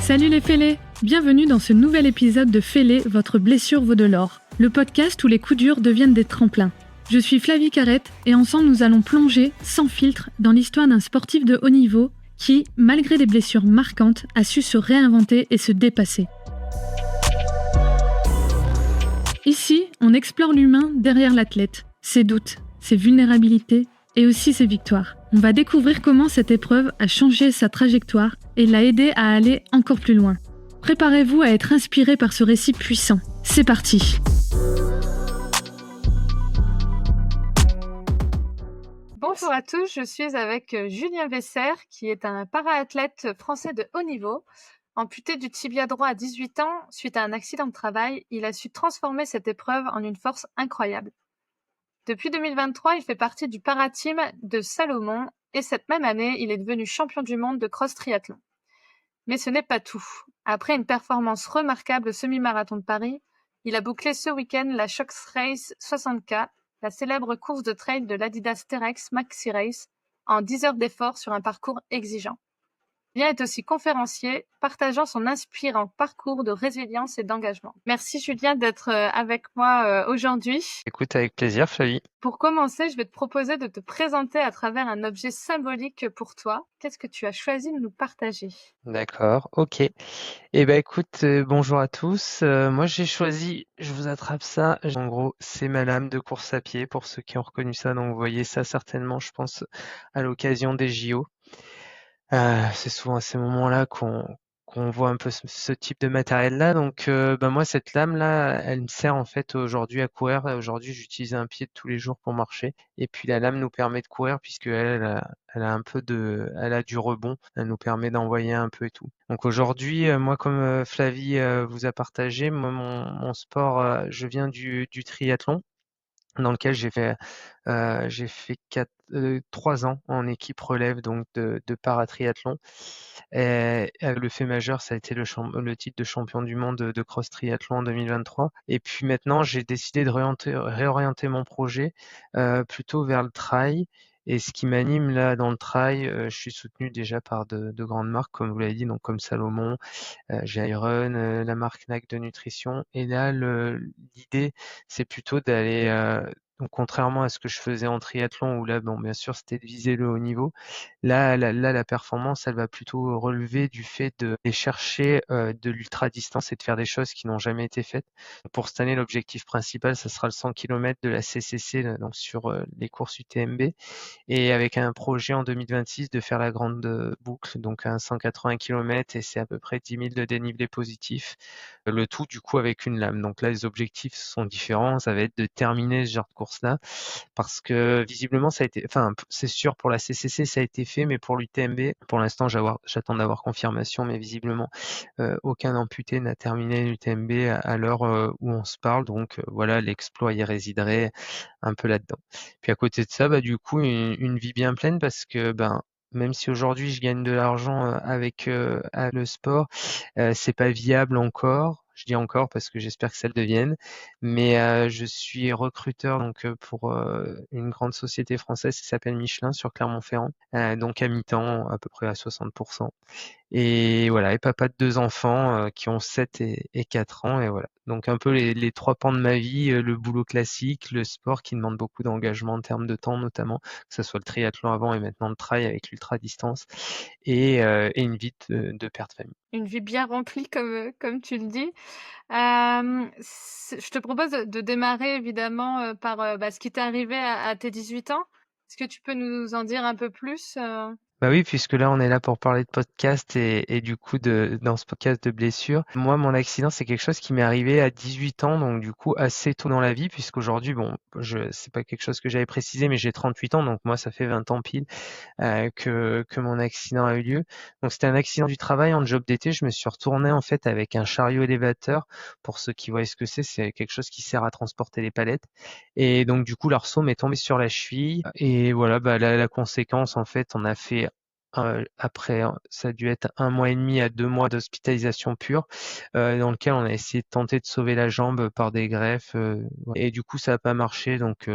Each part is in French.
Salut les fêlés! Bienvenue dans ce nouvel épisode de Fêlés, votre blessure vaut de l'or, le podcast où les coups durs deviennent des tremplins. Je suis Flavie Carrette et ensemble nous allons plonger, sans filtre, dans l'histoire d'un sportif de haut niveau qui, malgré des blessures marquantes, a su se réinventer et se dépasser. Ici, on explore l'humain derrière l'athlète, ses doutes, ses vulnérabilités et aussi ses victoires. On va découvrir comment cette épreuve a changé sa trajectoire et l'a aidé à aller encore plus loin. Préparez-vous à être inspiré par ce récit puissant. C'est parti! Bonjour à tous, je suis avec Julien Vessert, qui est un para-athlète français de haut niveau. Amputé du tibia droit à 18 ans, suite à un accident de travail, il a su transformer cette épreuve en une force incroyable. Depuis 2023, il fait partie du para-team de Salomon et cette même année, il est devenu champion du monde de cross triathlon. Mais ce n'est pas tout. Après une performance remarquable au semi-marathon de Paris, il a bouclé ce week-end la Shox Race 60K, la célèbre course de trail de l'Adidas Terrex Maxi Race, en 10 heures d'effort sur un parcours exigeant. Julien est aussi conférencier, partageant son inspirant parcours de résilience et d'engagement. Merci Julien d'être avec moi aujourd'hui. Écoute, avec plaisir, Flavie. Pour commencer, je vais te proposer de te présenter à travers un objet symbolique pour toi. Qu'est-ce que tu as choisi de nous partager? D'accord, ok. Écoute, bonjour à tous. Moi, j'ai choisi, je vous attrape ça. En gros, c'est ma lame de course à pied pour ceux qui ont reconnu ça. Donc, vous voyez ça certainement, je pense, à l'occasion des JO. C'est souvent à ces moments-là qu'on voit un peu ce type de matériel-là. Donc, moi, cette lame-là, elle me sert en fait aujourd'hui à courir. Aujourd'hui, j'utilise un pied de tous les jours pour marcher. Et puis, la lame nous permet de courir puisque elle a un peu elle a du rebond. Elle nous permet d'envoyer un peu et tout. Donc aujourd'hui, moi, comme Flavie vous a partagé, moi, mon sport, je viens du triathlon, dans lequel j'ai fait 3 ans en équipe relève donc de paratriathlon. Et le fait majeur, ça a été le titre de champion du monde de cross triathlon en 2023. Et puis maintenant, j'ai décidé de réorienter mon projet plutôt vers le trail. Et ce qui m'anime là dans le trail, je suis soutenu déjà par de grandes marques, comme vous l'avez dit, donc comme Salomon, Jairon, la marque NAC de nutrition. Et là, l'idée, c'est plutôt d'aller, donc contrairement à ce que je faisais en triathlon, où là, bon, bien sûr, c'était de viser le haut niveau. Là, la performance, elle va plutôt relever du fait d'aller chercher de l'ultra distance et de faire des choses qui n'ont jamais été faites. Pour cette année, l'objectif principal, ça sera le 100 km de la CCC, là, donc sur les courses UTMB, et avec un projet en 2026 de faire la grande boucle, donc un 180 km, et c'est à peu près 10 000 de dénivelé positif. Le tout, du coup, avec une lame. Donc là, les objectifs sont différents. Ça va être de terminer ce genre de course-là, parce que visiblement, ça a été, enfin, c'est sûr, pour la CCC, ça a été fait, mais pour l'UTMB, pour l'instant, j'attends d'avoir confirmation, mais visiblement, aucun amputé n'a terminé l'UTMB à l'heure où on se parle. Donc voilà, l'exploit y résiderait un peu là-dedans. Puis à côté de ça, du coup, une vie bien pleine, parce que même si aujourd'hui je gagne de l'argent avec le sport, c'est pas viable encore. Je dis encore parce que j'espère que ça le devienne. Mais je suis recruteur donc pour une grande société française qui s'appelle Michelin sur Clermont-Ferrand, donc à mi-temps, à peu près à 60%. Et voilà, et papa de 2 enfants qui ont 7 et 4 ans, et voilà. Donc un peu les 3 pans de ma vie, le boulot classique, le sport qui demande beaucoup d'engagement en termes de temps notamment, que ce soit le triathlon avant et maintenant le trail avec l'ultra distance, et une vie de père de famille. Une vie bien remplie comme tu le dis. Je te propose de démarrer évidemment par ce qui t'est arrivé à tes 18 ans. Est-ce que tu peux nous en dire un peu plus? Bah oui, puisque là on est là pour parler de podcast et du coup dans ce podcast de blessures. Moi, mon accident, c'est quelque chose qui m'est arrivé à 18 ans, donc du coup assez tôt dans la vie, puisqu'aujourd'hui, bon, c'est pas quelque chose que j'avais précisé, mais j'ai 38 ans, donc moi ça fait 20 ans pile que mon accident a eu lieu. Donc c'était un accident du travail en job d'été. Je me suis retourné en fait avec un chariot élévateur. Pour ceux qui voient ce que c'est quelque chose qui sert à transporter les palettes. Et donc du coup l'arceau m'est tombé sur la cheville. Et voilà, la conséquence en fait, on a fait après, ça a dû être 1 mois et demi à 2 mois d'hospitalisation pure, dans lequel on a essayé de tenter de sauver la jambe par des greffes, et du coup ça n'a pas marché. Donc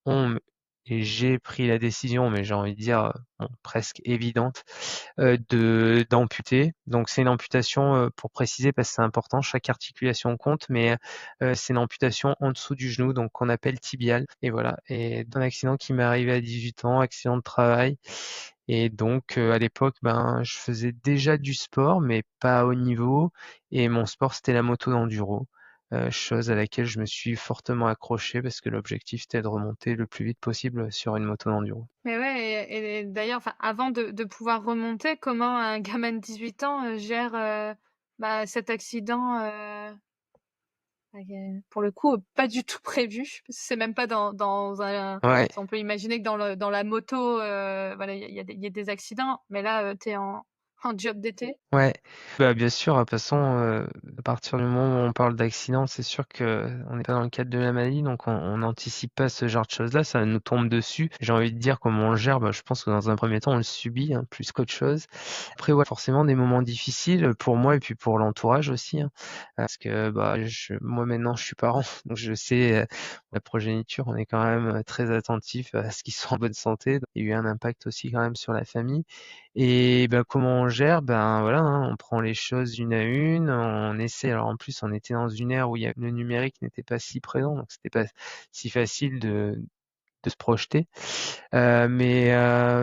on et j'ai pris la décision, mais j'ai envie de dire, bon, presque évidente, d'amputer. Donc c'est une amputation, pour préciser parce que c'est important, chaque articulation compte, mais c'est une amputation en dessous du genou, donc qu'on appelle tibiale et voilà et d'un accident qui m'est arrivé à 18 ans, accident de travail et donc à l'époque, ben, je faisais déjà du sport, mais pas à haut niveau et mon sport, c'était la moto d'enduro, chose à laquelle je me suis fortement accroché parce que l'objectif, était de remonter le plus vite possible sur une moto d'enduro. Mais ouais et d'ailleurs, enfin, avant de pouvoir remonter, comment un gamin de 18 ans, gère, bah, cet accident, pour le coup, pas du tout prévu? C'est même pas dans un Ouais. on peut imaginer que dans la moto, voilà, il y a des accidents, mais là, tu es en job d'été? Ouais, bah, bien sûr, de toute façon, à partir du moment où on parle d'accident, c'est sûr qu'on n'est pas dans le cadre de la maladie, donc on n'anticipe pas ce genre de choses-là, ça nous tombe dessus. J'ai envie de dire comment on le gère, bah, je pense que dans un premier temps, on le subit, hein, plus qu'autre chose. Après, ouais, forcément des moments difficiles pour moi et puis pour l'entourage aussi, hein, parce que, bah, moi maintenant je suis parent, donc je sais, la progéniture, on est quand même, très attentif à ce qu'ils soient en bonne santé. Il y a eu un impact aussi quand même sur la famille. Et bah, comment on gère? Ben, voilà, hein, on prend les choses une à une, on essaie alors en plus, on était dans une ère où le numérique n'était pas si présent, donc c'était pas si facile de se projeter. Mais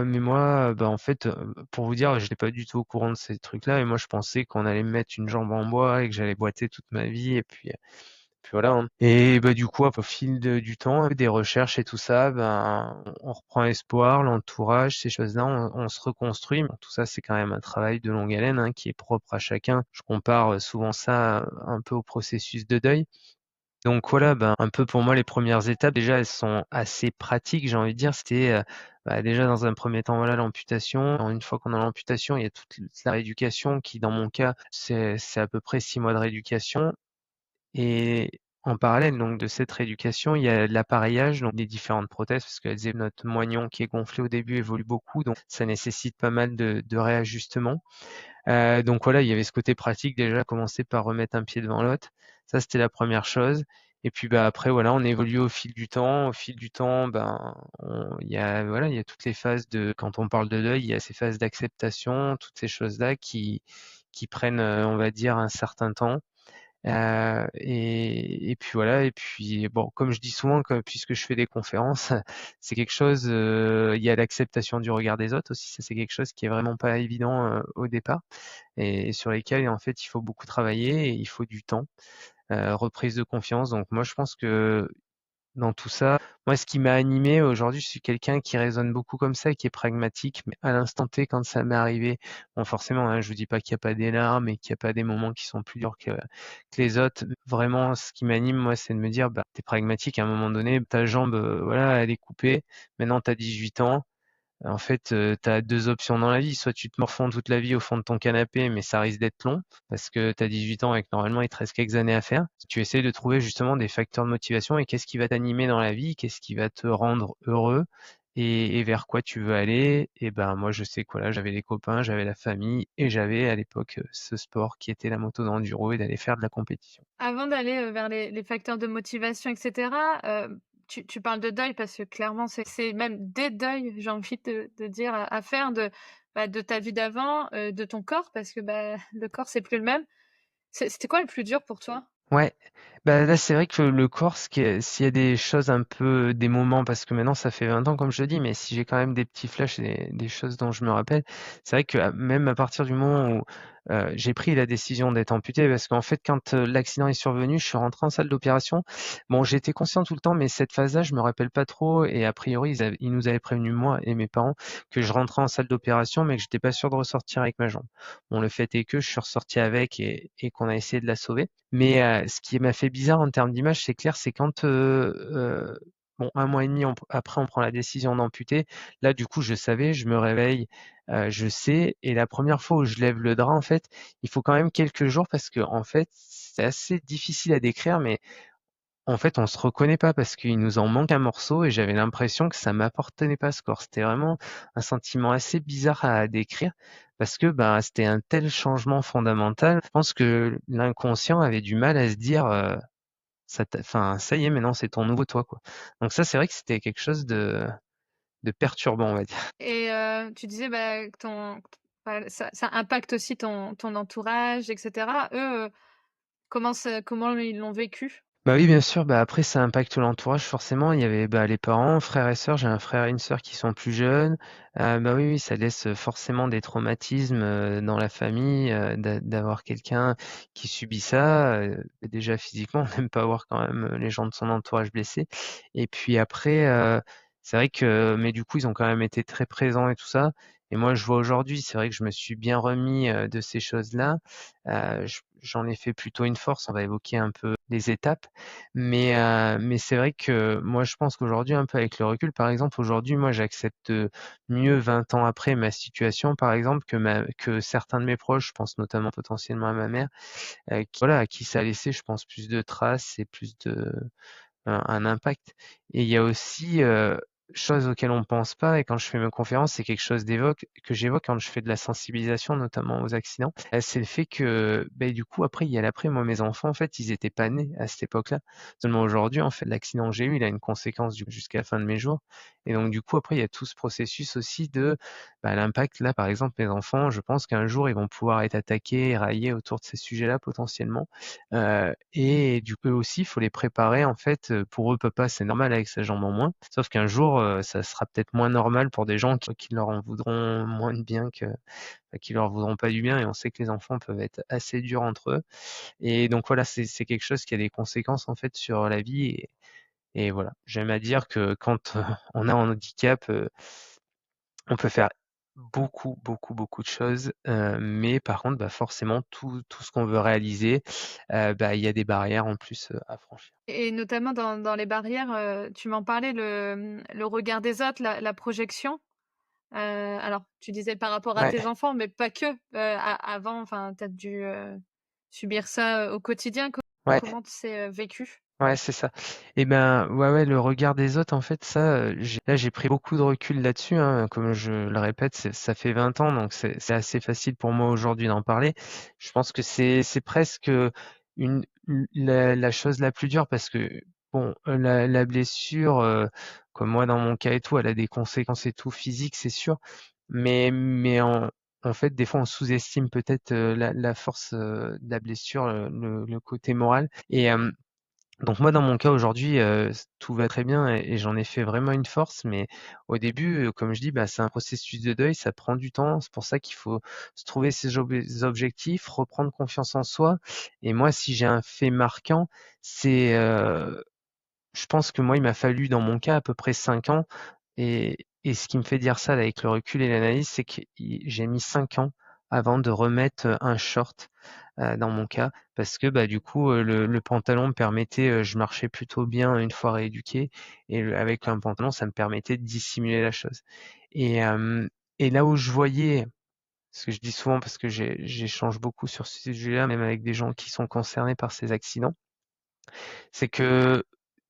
moi, bah, en fait, pour vous dire, j'étais pas du tout au courant de ces trucs-là et moi je pensais qu'on allait me mettre une jambe en bois et que j'allais boiter toute ma vie et puis voilà, hein. Et bah, du coup, au fil du temps, des recherches et tout ça, ben, on reprend espoir, l'entourage, ces choses-là, on se reconstruit. Bon, tout ça, c'est quand même un travail de longue haleine, hein, qui est propre à chacun. Je compare souvent ça un peu au processus de deuil. Donc voilà, ben, un peu pour moi, les premières étapes, déjà, elles sont assez pratiques, j'ai envie de dire. C'était bah, déjà dans un premier temps, voilà, l'amputation. Alors, une fois qu'on a l'amputation, il y a toute la rééducation qui, dans mon cas, c'est à peu près 6 mois de rééducation. Et en parallèle donc de cette rééducation, il y a l'appareillage, donc des différentes prothèses, parce que notre moignon qui est gonflé au début évolue beaucoup, donc ça nécessite pas mal de réajustements. Donc voilà, il y avait ce côté pratique déjà, commencer par remettre un pied devant l'autre. Ça, c'était la première chose. Et puis bah après voilà, on évolue au fil du temps. Au fil du temps, ben il y a voilà, il y a toutes les phases de quand on parle de deuil, il y a ces phases d'acceptation, toutes ces choses-là qui prennent, on va dire un certain temps. Et puis voilà et puis bon, comme je dis souvent que puisque je fais des conférences, c'est quelque chose, il y a l'acceptation du regard des autres aussi, ça c'est quelque chose qui est vraiment pas évident, au départ et sur lesquels en fait il faut beaucoup travailler et il faut du temps, reprise de confiance donc moi je pense que dans tout ça, moi, ce qui m'a animé aujourd'hui, je suis quelqu'un qui raisonne beaucoup comme ça, qui est pragmatique, mais à l'instant T, quand ça m'est arrivé, bon, forcément, hein, je vous dis pas qu'il y a pas des larmes et qu'il y a pas des moments qui sont plus durs que les autres. Vraiment, ce qui m'anime, moi, c'est de me dire, bah, t'es pragmatique à un moment donné, ta jambe, voilà, elle est coupée. Maintenant, tu as 18 ans. En fait, tu as 2 options dans la vie, soit tu te morfonds toute la vie au fond de ton canapé, mais ça risque d'être long parce que tu as 18 ans et que normalement il te reste quelques années à faire. Tu essaies de trouver justement des facteurs de motivation et qu'est-ce qui va t'animer dans la vie? Qu'est-ce qui va te rendre heureux? Et vers quoi tu veux aller? Et ben, moi je sais que voilà, j'avais les copains, j'avais la famille et j'avais à l'époque, ce sport qui était la moto d'enduro et d'aller faire de la compétition. Avant d'aller, vers les facteurs de motivation et cetera, tu parles de deuil parce que clairement c'est même des deuils, j'ai envie de dire à faire bah, de ta vie d'avant, de ton corps parce que, bah, le corps c'est plus le même. C'était quoi le plus dur pour toi? Ouais, bah, là, c'est vrai que le corps, s'il y a des choses un peu des moments parce que maintenant ça fait 20 ans comme je le dis, mais si j'ai quand même des petits flashs et des choses dont je me rappelle, c'est vrai que, même à partir du moment où, j'ai pris la décision d'être amputé parce qu'en fait quand, l'accident est survenu, je suis rentré en salle d'opération. Bon, j'étais conscient tout le temps, mais cette phase-là, je me rappelle pas trop et a priori, ils nous avaient prévenu moi et mes parents que je rentrais en salle d'opération, mais que j'étais pas sûr de ressortir avec ma jambe. Bon, le fait est que je suis ressorti avec et qu'on a essayé de la sauver. Mais ce qui m'a fait bizarre en termes d'image, c'est clair, c'est quand, bon 1 mois et demi après on prend la décision d'amputer. Là, du coup, je savais, je me réveille, je sais et la première fois où je lève le drap, en fait, il faut quand même quelques jours parce qu'en fait, c'est assez difficile à décrire, mais en fait, on se reconnaît pas parce qu'il nous en manque un morceau et j'avais l'impression que ça m'appartenait pas ce corps. C'était vraiment un sentiment assez bizarre à décrire parce que bah, c'était un tel changement fondamental. Je pense que l'inconscient avait du mal à se dire enfin, ça y est, maintenant c'est ton nouveau toi, quoi. Donc ça, c'est vrai que c'était quelque chose de de perturbant, on va dire. Et tu disais, que ça impacte aussi ton entourage et cetera. Eux, comment ils l'ont vécu? Bah oui, bien sûr, bah, après ça impacte l'entourage forcément. Il y avait, bah, les parents, frères et sœurs. J'ai un frère et une sœur qui sont plus jeunes. Bah, oui, oui, ça laisse, forcément des traumatismes, dans la famille, d'avoir quelqu'un qui subit ça. Déjà physiquement, on n'aime pas voir quand même, les gens de son entourage blessés et puis après, c'est vrai que mais du coup, ils ont quand même été très présents et tout ça et moi, je vois aujourd'hui, c'est vrai que je me suis bien remis, de ces choses-là. J'en ai fait plutôt une force. On va évoquer un peu les étapes. Mais c'est vrai que moi, je pense qu'aujourd'hui, un peu avec le recul, par exemple, aujourd'hui, moi, j'accepte mieux 20 ans après ma situation, par exemple, que certains de mes proches, je pense notamment potentiellement à ma mère, voilà, à qui ça a laissé, je pense, plus de traces et plus de un impact. Et il y a aussi, choses auxquelles on pense pas et quand je fais mes conférences, c'est quelque chose que j'évoque quand je fais de la sensibilisation, notamment aux accidents. C'est le fait que, beh, du coup, après, il y a l'après. Moi, mes enfants, en fait, ils étaient pas nés à cette époque-là. Seulement aujourd'hui, en fait, l'accident que j'ai eu, il a une conséquence jusqu'à la fin de mes jours. Et donc, du coup, après, il y a tout ce processus aussi de, bah, l'impact. Là, par exemple, mes enfants, je pense qu'un jour, ils vont pouvoir être attaqués et raillés autour de ces sujets-là, potentiellement. Et du coup aussi, il faut les préparer en fait, pour eux, papa, c'est normal avec sa jambe en moins. Sauf qu'un jour, ça sera peut-être moins normal pour des gens qui leur en voudront moins de bien qui leur voudront pas du bien et on sait que les enfants peuvent être assez durs entre eux. Et donc voilà, c'est quelque chose qui a des conséquences en fait sur la vie et voilà. J'aime à dire que quand, on a un handicap, on peut faire beaucoup, beaucoup, beaucoup de choses, mais par contre, bah, forcément tout ce qu'on veut réaliser, bah, il y a des barrières en plus, à franchir. Et notamment dans les barrières, tu m'en parlais, le regard des autres, la projection. Alors tu disais par rapport à Ouais, tes enfants, mais pas que. A avant, enfin, tu as dû, subir ça, au quotidien. ouais. Comment c'est, vécu? Ouais, c'est ça. Et ben, ouais, ouais, le regard des autres, en fait, ça, j'ai pris beaucoup de recul là-dessus, hein. Comme je le répète, ça fait 20 ans, donc c'est assez facile pour moi aujourd'hui d'en parler. Je pense que c'est presque la chose la plus dure parce que, bon, la blessure, comme moi dans mon cas et tout, elle a des conséquences et tout physiques, c'est sûr. Mais en fait, des fois, on sous-estime peut-être la force de la blessure, le côté moral. Et donc moi, dans mon cas aujourd'hui, tout va très bien et j'en ai fait vraiment une force, mais au début, comme je dis, bah, c'est un processus de deuil, ça prend du temps. C'est pour ça qu'il faut se trouver ses objectifs, reprendre confiance en soi et moi, si j'ai un fait marquant, c'est, je pense que moi, il m'a fallu dans mon cas à peu près 5 ans et ce qui me fait dire ça là, avec le recul et l'analyse, c'est que j'ai mis 5 ans avant de remettre, un short, dans mon cas parce que, bah, du coup, le pantalon me permettait, je marchais plutôt bien une fois rééduqué et avec un pantalon, ça me permettait de dissimuler la chose et et là où je voyais ce que je dis souvent parce que j'échange beaucoup sur ce sujet-là, même avec des gens qui sont concernés par ces accidents, c'est que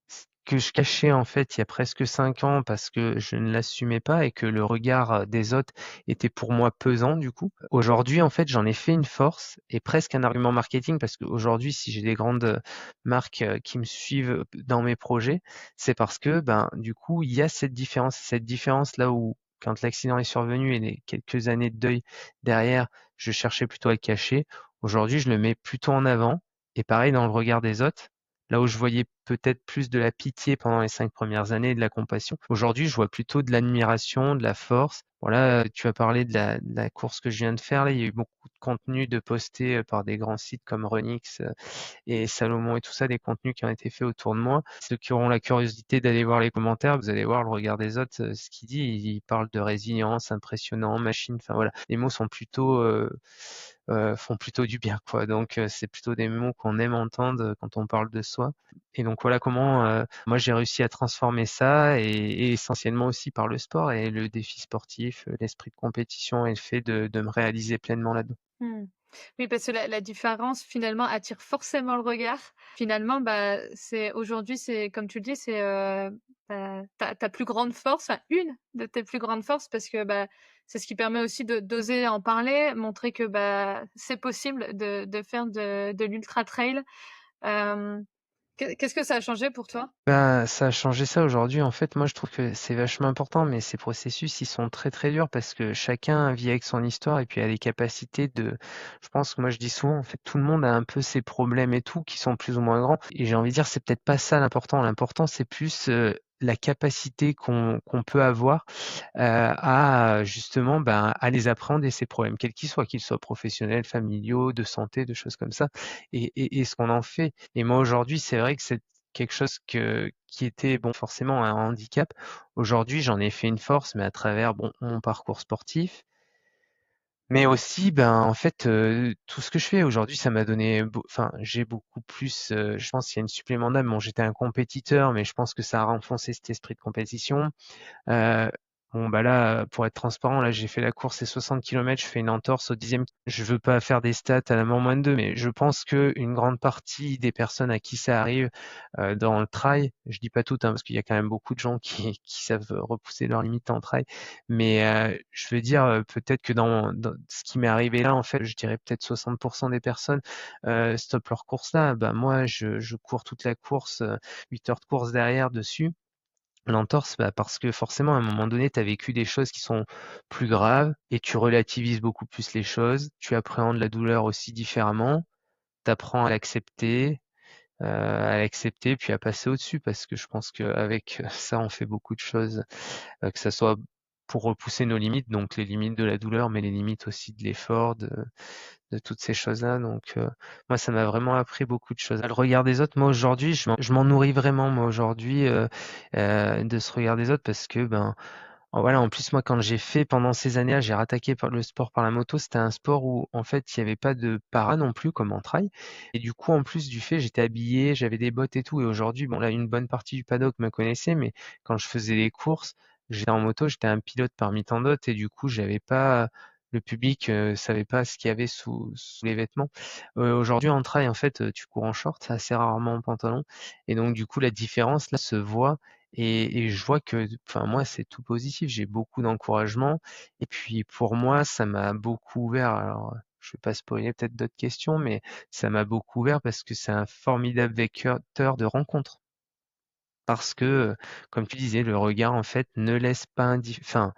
ce que je cachais en fait il y a presque 5 ans parce que je ne l'assumais pas et que le regard, des autres était pour moi pesant du coup. Aujourd'hui en fait j'en ai fait une force et presque un argument marketing parce qu'aujourd'hui si j'ai des grandes, marques, qui me suivent, dans mes projets, c'est parce que, ben, du coup il y a cette différence. Cette différence là où quand l'accident est survenu et les quelques années de deuil derrière, je cherchais plutôt à le cacher. Aujourd'hui je le mets plutôt en avant et pareil dans le regard des autres. Là où je voyais peut-être plus de la pitié pendant les 5 premières années et de la compassion, aujourd'hui, je vois plutôt de l'admiration, de la force. Voilà, tu as parlé de la course que je viens de faire là, il y a eu beaucoup de contenu de postés, par des grands sites comme Renix, et Salomon et tout ça, des contenus qui ont été faits autour de moi. Ceux qui auront la curiosité d'aller voir les commentaires, vous allez voir le regard des autres, ce qu'il dit. Il parle de résilience, impressionnant, machine, enfin voilà. Les mots sont plutôt, font plutôt du bien, quoi. Donc, c'est plutôt des mots qu'on aime entendre quand on parle de soi. Et donc voilà comment moi j'ai réussi à transformer ça et essentiellement aussi par le sport et le défi sportif, l'esprit de compétition et le fait de me réaliser pleinement là-dedans. Mmh. Oui, parce que la différence finalement attire forcément le regard. Finalement, c'est aujourd'hui, c'est comme tu le dis, c'est, ta plus grande force, enfin une de tes plus grandes forces parce que, c'est ce qui permet aussi d'oser en parler, montrer que, c'est possible de faire de l'ultra trail. Hem Qu'est-ce que ça a changé pour toi? Bah, ça a changé ça aujourd'hui. En fait, moi, je trouve que c'est vachement important, mais ces processus, ils sont très, très durs parce que chacun vit avec son histoire et puis a des capacités de je pense que moi, je dis souvent, en fait, tout le monde a un peu ses problèmes et tout qui sont plus ou moins grands et j'ai envie de dire, c'est peut-être pas ça l'important. L'important, c'est plus, la capacité qu'on peut avoir, à justement, ben, à les appréhender ces problèmes, quels qu'ils soient professionnels, familiaux, de santé, de choses comme ça et ce qu'on en fait et moi, aujourd'hui, c'est vrai que c'est quelque chose qui était, bon, forcément un handicap. Aujourd'hui, j'en ai fait une force, mais à travers, bon, mon parcours sportif, mais aussi, ben, en fait, tout ce que je fais aujourd'hui, ça m'a donné enfin, j'ai beaucoup plus, je pense qu'il y a une supplément d'âme. Bon, j'étais un compétiteur, mais je pense que ça a renforcé cet esprit de compétition. Heu, bon, bah, là, pour être transparent, là, j'ai fait la course, c'est 60 kilomètres, je fais une entorse au 10e. Je veux pas faire des stats à la mort -2, mais je pense qu'une grande partie des personnes à qui ça arrive, dans le trail, je dis pas toutes, hein, parce qu'il y a quand même beaucoup de gens qui savent repousser leurs limites en trail, mais je veux dire, peut-être que dans ce qui m'est arrivé là, en fait, je dirais peut-être 60 des personnes, stoppent leur course là. Bah, moi, je cours toute la course, 8 heures de course derrière dessus. L'entorse, bah, parce que forcément, à un moment donné, tu as vécu des choses qui sont plus graves et tu relativises beaucoup plus les choses. Tu appréhendes la douleur aussi différemment. Tu apprends à l'accepter, puis à passer au-dessus parce que je pense qu'avec ça, on fait beaucoup de choses, que ça soit pour repousser nos limites, donc les limites de la douleur, mais les limites aussi de l'effort, de toutes ces choses-là. Donc, moi, ça m'a vraiment appris beaucoup de choses. Le regard des autres, moi aujourd'hui, je m'en nourris vraiment, moi aujourd'hui, de ce regard des autres parce que ben, voilà, en plus moi quand j'ai fait pendant ces années-là, j'ai rattaqué par le sport par la moto, c'était un sport où en fait il y avait pas de para non plus comme en trail et du coup en plus du fait j'étais habillé, j'avais des bottes et tout et aujourd'hui bon là une bonne partie du paddock me connaissait mais quand je faisais les courses, j'étais en moto, j'étais un pilote parmi tant d'autres et du coup j'avais pas le public, savait pas ce qu'il y avait sous les vêtements. Aujourd'hui en trail en fait, tu cours en short, assez rarement en pantalon et donc du coup la différence là se voit et je vois que, enfin moi, c'est tout positif. J'ai beaucoup d'encouragement et puis pour moi, ça m'a beaucoup ouvert. Alors, je vais pas spoiler peut-être d'autres questions, mais ça m'a beaucoup ouvert parce que c'est un formidable vecteur de rencontres. Parce que, comme tu disais, le regard en fait ne laisse pas enfin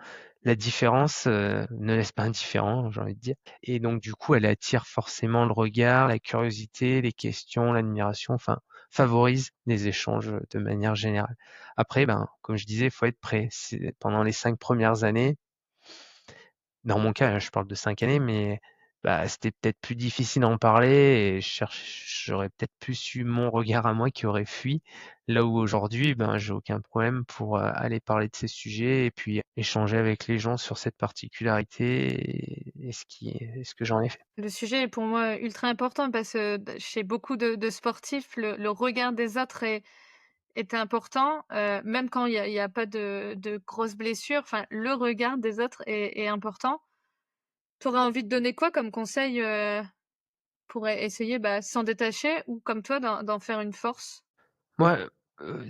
la différence, ne laisse pas indifférent, j'ai envie de dire et donc du coup, elle attire forcément le regard, la curiosité, les questions, l'admiration, enfin favorise les échanges, de manière générale. Après, ben, comme je disais, il faut être prêt. C'est pendant les 5 premières années, dans mon cas, je parle de 5 années, mais bah, c'était peut-être plus difficile d'en parler et j'aurais peut-être plus eu mon regard à moi qui aurait fui. Là où aujourd'hui, ben, j'ai aucun problème pour, aller parler de ces sujets et puis échanger avec les gens sur cette particularité et ce que j'en ai fait. Le sujet est pour moi ultra important parce que chez beaucoup de sportifs, le regard des autres est important, même quand il y a pas de grosses blessures, enfin, le regard des autres est important. Tu aurais envie de donner quoi comme conseil, pour essayer, bah, s'en détacher ou comme toi d'en faire une force? Moi,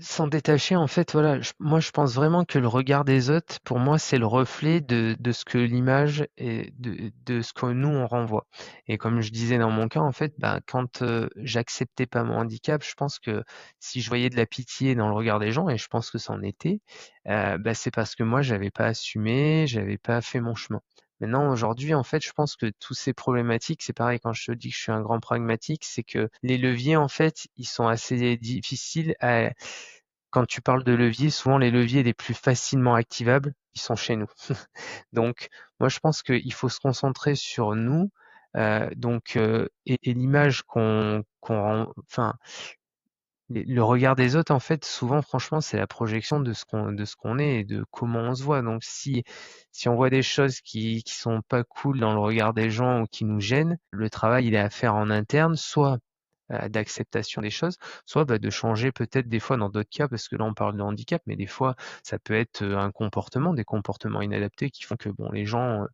s'en détacher, en fait, voilà, moi, je pense vraiment que le regard des autres, pour moi, c'est le reflet de ce que l'image et de ce que nous, on renvoie. Et comme je disais dans mon cas, en fait, ben, quand j'acceptais pas mon handicap, je pense que si je voyais de la pitié dans le regard des gens, et je pense que c'en était, bah, c'est parce que moi, j'avais pas assumé, j'avais pas fait mon chemin. Maintenant, aujourd'hui, en fait, je pense que tous ces problématiques, c'est pareil quand je te dis que je suis un grand pragmatique, c'est que les leviers, en fait, ils sont assez difficiles à quand tu parles de leviers, souvent les leviers les plus facilement activables, ils sont chez nous. Donc moi, je pense qu'il faut se concentrer sur nous, donc et l'image qu'on rend enfin le regard des autres, en fait, souvent, franchement, c'est la projection de ce qu'on est et de comment on se voit. Donc, si on voit des choses qui sont pas cool dans le regard des gens ou qui nous gênent, le travail, il est à faire en interne, soit d'acceptation des choses, soit bah, de changer peut-être des fois dans d'autres cas, parce que là, on parle de handicap, mais des fois, ça peut être un comportement, des comportements inadaptés qui font que bon, les gens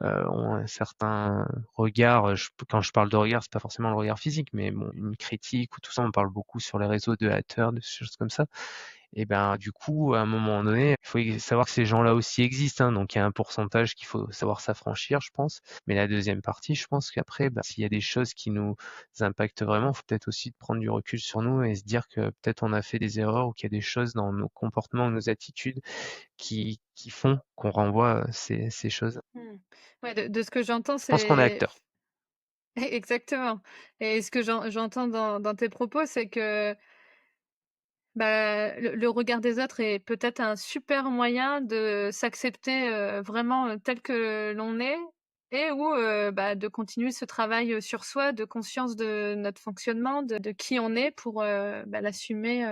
ont un certain regard, quand je parle de regard, c'est pas forcément le regard physique, mais bon, une critique ou tout ça, on parle beaucoup sur les réseaux de haters, de choses comme ça. Et ben, du coup, à un moment donné, il faut savoir que ces gens-là aussi existent, hein, donc il y a un pourcentage qu'il faut savoir s'affranchir, je pense. Mais la deuxième partie, je pense qu'après, bah, s'il y a des choses qui nous impactent vraiment, il faut peut-être aussi prendre du recul sur nous et se dire que peut-être on a fait des erreurs ou qu'il y a des choses dans nos comportements ou nos attitudes qui font qu'on renvoie ces choses. Mmh. Ouais, de ce que j'entends, Je pense qu'on est c'est acteur. exactement, et ce que j'entends dans tes propos, c'est que, bah, le regard des autres est peut-être un super moyen de s'accepter, vraiment, tel que l'on est, et ou, bah, de continuer ce travail, sur soi, de conscience de notre fonctionnement, de qui on est pour, bah, l'assumer,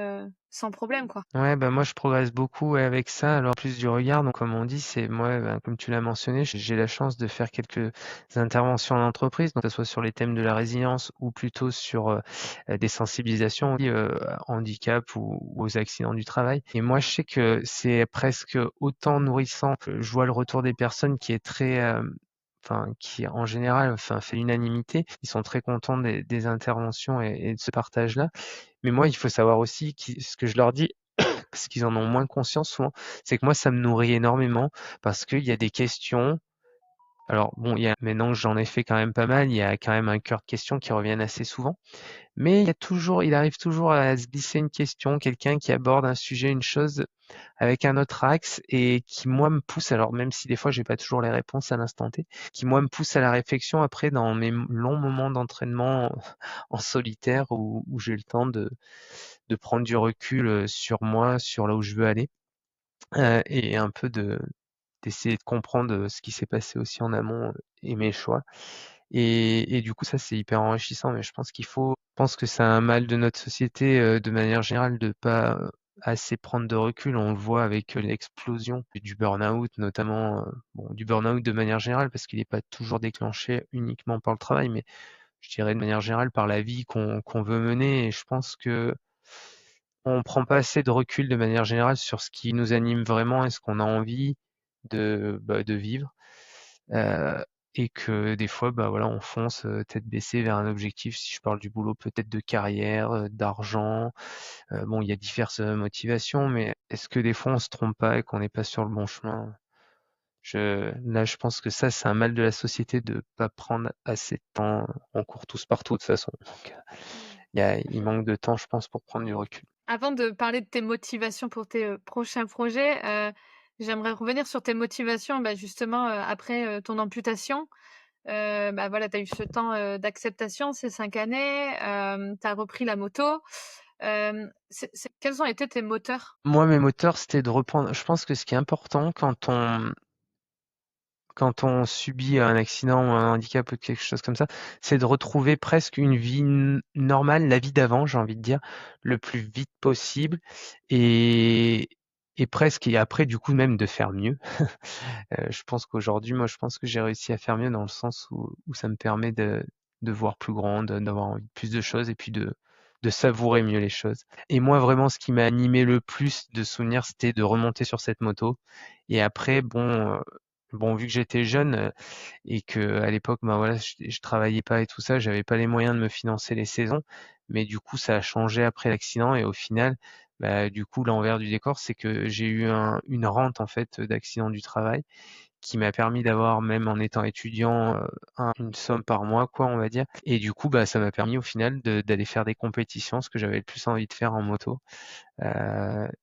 sans problème, quoi. Ouais, bah, moi je progresse beaucoup, ouais, avec ça. Alors, en plus du regard, donc comme on dit, c'est moi, ben, comme tu l'as mentionné, j'ai la chance de faire quelques interventions en entreprise, donc que ce soit sur les thèmes de la résilience ou plutôt sur des sensibilisations liées, handicap ou aux accidents du travail. Et moi, je sais que c'est presque autant nourrissant que je vois le retour des personnes qui est très, enfin, qui en général, enfin, fait l'unanimité. Ils sont très contents des interventions et de ce partage-là. Mais moi, il faut savoir aussi ce que je leur dis, parce qu'ils en ont moins conscience souvent, c'est que moi, ça me nourrit énormément parce qu'il y a des questions. Alors bon, maintenant que j'en ai fait quand même pas mal, il y a quand même un cœur de questions qui reviennent assez souvent. Mais il arrive toujours à se glisser une question, quelqu'un qui aborde un sujet, une chose avec un autre axe et qui, moi, me pousse, alors même si des fois j'ai pas toujours les réponses à l'instant T, qui, moi, me pousse à la réflexion après dans mes longs moments d'entraînement en solitaire où j'ai le temps de prendre du recul sur moi, sur là où je veux aller, et un peu d'essayer de comprendre ce qui s'est passé aussi en amont et mes choix. Et du coup, ça, c'est hyper enrichissant, mais je pense que c'est un mal de notre société, de manière générale, de pas assez prendre de recul. On le voit avec l'explosion du burn-out, notamment, bon, du burn-out de manière générale, parce qu'il n'est pas toujours déclenché uniquement par le travail, mais je dirais de manière générale par la vie qu'on veut mener. Et je pense que on prend pas assez de recul de manière générale sur ce qui nous anime vraiment et ce qu'on a envie de vivre. Euh, et que des fois, bah voilà, on fonce tête baissée vers un objectif. Si je parle du boulot, peut-être de carrière, d'argent. Bon, il y a diverses motivations, mais est-ce que des fois on se trompe pas et qu'on n'est pas sur le bon chemin? Là, je pense que ça, c'est un mal de la société de pas prendre assez de temps. On court tous partout de toute façon. Donc, Mmh. il manque de temps, je pense, pour prendre du recul. Avant de parler de tes motivations pour tes, prochains projets, j'aimerais revenir sur tes motivations, bah, justement, après, ton amputation. Bah, voilà, tu as eu ce temps, d'acceptation, ces 5 années, tu as repris la moto. C'est quels ont été tes moteurs? Moi, mes moteurs, c'était de reprendre. Je pense que ce qui est important quand on subit un accident ou un handicap ou quelque chose comme ça, c'est de retrouver presque une vie normale, la vie d'avant, j'ai envie de dire, le plus vite possible et, et presque, et après, du coup, même de faire mieux. Je pense qu'aujourd'hui, moi, je pense que j'ai réussi à faire mieux dans le sens où ça me permet de voir plus grand, d'avoir envie de plus de choses et puis de savourer mieux les choses. Et moi, vraiment, ce qui m'a animé le plus de souvenirs, c'était de remonter sur cette moto. Et après, bon, vu que j'étais jeune et que à l'époque, ben voilà, je travaillais pas et tout ça, j'avais pas les moyens de me financer les saisons. Mais du coup, ça a changé après l'accident et au final, bah, du coup, l'envers du décor, c'est que j'ai eu une rente en fait d'accident du travail qui m'a permis d'avoir, même en étant étudiant, une somme par mois, quoi, on va dire. Et du coup, bah, ça m'a permis au final d'aller faire des compétitions, ce que j'avais le plus envie de faire en moto.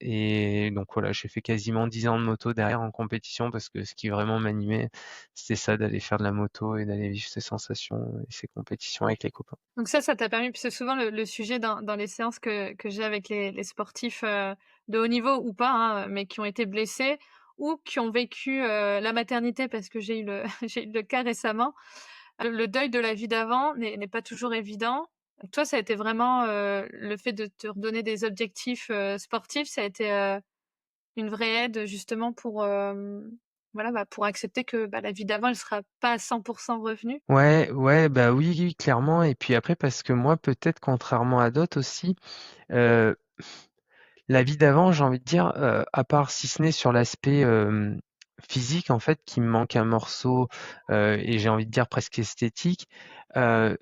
Et donc voilà, j'ai fait quasiment 10 ans de moto derrière en compétition parce que ce qui vraiment m'animait, c'était ça, d'aller faire de la moto et d'aller vivre ces sensations et ces compétitions avec les copains. Donc ça t'a permis, puis c'est souvent le sujet dans les séances que j'ai avec les sportifs, de haut niveau ou pas, hein, mais qui ont été blessés ou qui ont vécu, la maternité, parce que j'ai eu le j'ai eu le cas récemment. Le deuil de la vie d'avant n'est pas toujours évident. Toi, ça a été vraiment, le fait de te redonner des objectifs, sportifs, ça a été, une vraie aide justement pour, voilà, bah, pour accepter que, bah, la vie d'avant, elle sera pas à 100 revenue? Ouais, ouais, bah oui, oui, clairement. Et puis après, parce que moi, peut-être contrairement à d'autres aussi, euh, la vie d'avant, j'ai envie de dire, à part si ce n'est sur l'aspect physique, en fait, qui me manque un morceau, et j'ai envie de dire presque esthétique, heu,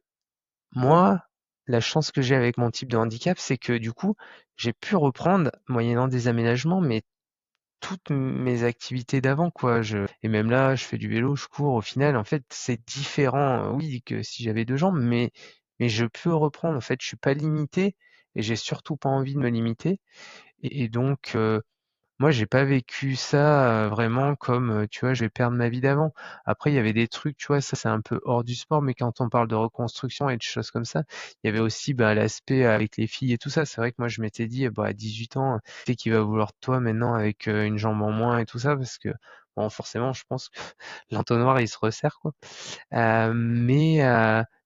moi, la chance que j'ai avec mon type de handicap, c'est que du coup, j'ai pu reprendre, moyennant des aménagements, mais toutes mes activités d'avant, quoi. Et même là, je fais du vélo, je cours. Au final, en fait, c'est différent, oui, que si j'avais 2 jambes, mais je peux reprendre. En fait, je suis pas limité et j'ai surtout pas envie de me limiter. Et donc, moi, j'ai pas vécu ça, vraiment comme, tu vois, je vais perdre ma vie d'avant. Après, il y avait des trucs, tu vois, ça c'est un peu hors du sport, mais quand on parle de reconstruction et de choses comme ça, il y avait aussi, bah, l'aspect avec les filles et tout ça. C'est vrai que moi, je m'étais dit: «Bah, à 18 ans, tu sais qu'il va vouloir de toi maintenant avec, une jambe en moins et tout ça», parce que, bon, forcément, je pense que l'entonnoir, il se resserre, quoi.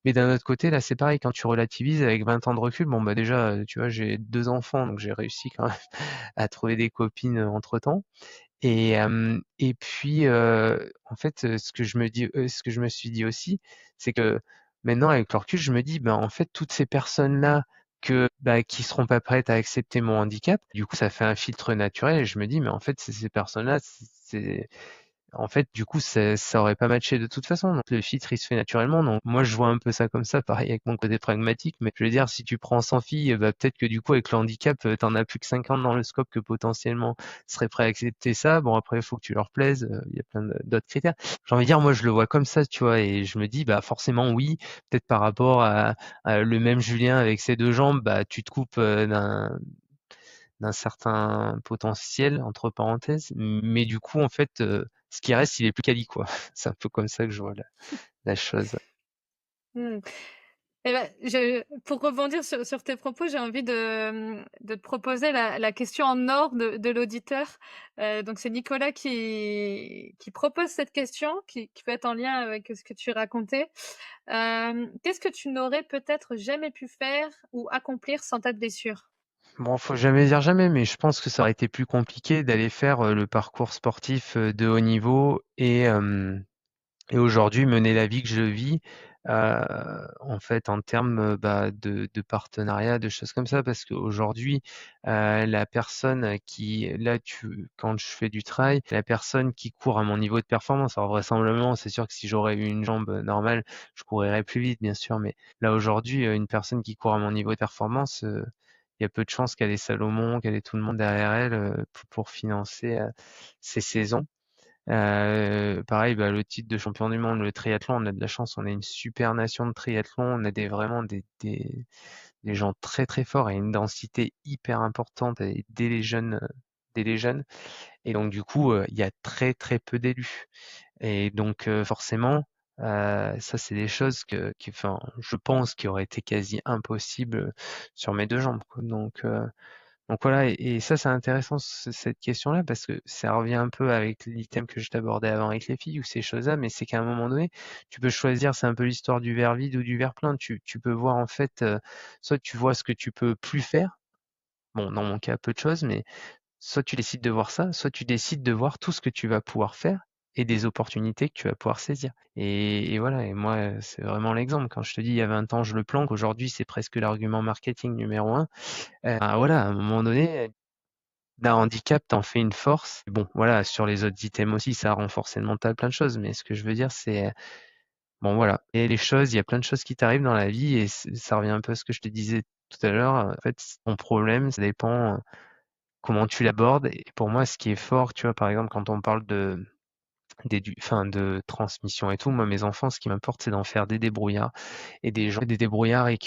Mais d'un autre côté, là, c'est pareil, quand tu relativises avec 20 ans de recul, bon, bah, déjà, tu vois, j'ai 2 enfants, donc j'ai réussi quand même à trouver des copines, entre-temps. Et puis, en fait, ce que je me suis dit aussi, c'est que maintenant avec le recul, je me dis: «Ben, en fait, toutes ces personnes-là qui seront pas prêtes à accepter mon handicap», du coup, ça fait un filtre naturel et je me dis: «Mais en fait, c'est ces personnes-là, c'est en fait, du coup, ça aurait pas matché de toute façon, donc le filtre, il se fait naturellement». Donc moi, je vois un peu ça comme ça, pareil avec mon côté pragmatique, mais je veux dire, si tu prends 100 filles, bah, peut-être que du coup, avec le handicap, tu as plus que 50 dans le scope que potentiellement seraient prêts à accepter ça. Bon, après, il faut que tu leur plaises, il y a plein d'autres critères. J'ai envie de dire, moi, je le vois comme ça, tu vois, et je me dis, bah, forcément, oui, peut-être par rapport à le même Julien avec ses 2 jambes, bah, tu te coupes, d'un certain potentiel, entre parenthèses, mais du coup, en fait, ce qui reste, il est plus quali, quoi. C'est un peu comme ça que je vois la chose. Mmh. Eh ben, pour rebondir sur tes propos, j'ai envie de te proposer la question en or de l'auditeur. Donc c'est Nicolas qui propose cette question, qui peut être en lien avec ce que tu racontais. Qu'est-ce que tu n'aurais peut-être jamais pu faire ou accomplir sans ta blessure? Bon, faut jamais dire jamais, mais je pense que ça aurait été plus compliqué d'aller faire, le parcours sportif, de haut niveau et aujourd'hui, mener la vie que je vis, en fait, en termes, de partenariat, de choses comme ça. Parce qu'aujourd'hui, la personne qui là, quand je fais du trail, la personne qui court à mon niveau de performance, alors vraisemblablement, c'est sûr que si j'aurais eu une jambe, normale, je courirais plus vite, bien sûr, mais là, aujourd'hui, une personne qui court à mon niveau de performance, il y a peu de chances qu'elle ait Salomon, qu'elle ait tout le monde derrière elle, pour financer, ses saisons. Pareil, bah, le titre de champion du monde, le triathlon, on a de la chance, on est une super nation de triathlon, on a vraiment des gens très très forts et une densité hyper importante et dès les jeunes. Et donc du coup, il y a très très peu d'élus. Et donc forcément, ça c'est des choses enfin, je pense, qui auraient été quasi impossibles sur mes 2 jambes, quoi. Donc voilà, et ça c'est intéressant, cette question-là, parce que ça revient un peu avec l'item que je t'abordais avant avec les filles ou ces choses-là, mais c'est qu'à un moment donné, tu peux choisir, c'est un peu l'histoire du verre vide ou du verre plein. Tu peux voir en fait, soit tu vois ce que tu peux plus faire, bon dans mon cas peu de choses, mais soit tu décides de voir ça, soit tu décides de voir tout ce que tu vas pouvoir faire et des opportunités que tu vas pouvoir saisir. Et voilà, et moi, c'est vraiment l'exemple. Quand je te dis il y a 20 ans je le planque, aujourd'hui c'est presque l'argument marketing numéro un. Ben voilà, à un moment donné, d'un handicap, t'en fais une force. Bon, voilà, sur les autres items aussi, ça renforce le mental, plein de choses. Mais ce que je veux dire, c'est, bon, voilà. Et les choses, il y a plein de choses qui t'arrivent dans la vie et ça revient un peu à ce que je te disais tout à l'heure. En fait, ton problème, ça dépend comment tu l'abordes. Et pour moi, ce qui est fort, tu vois, par exemple, quand on parle enfin, de transmission et tout, moi, mes enfants, ce qui m'importe, c'est d'en faire des débrouillards et des débrouillards et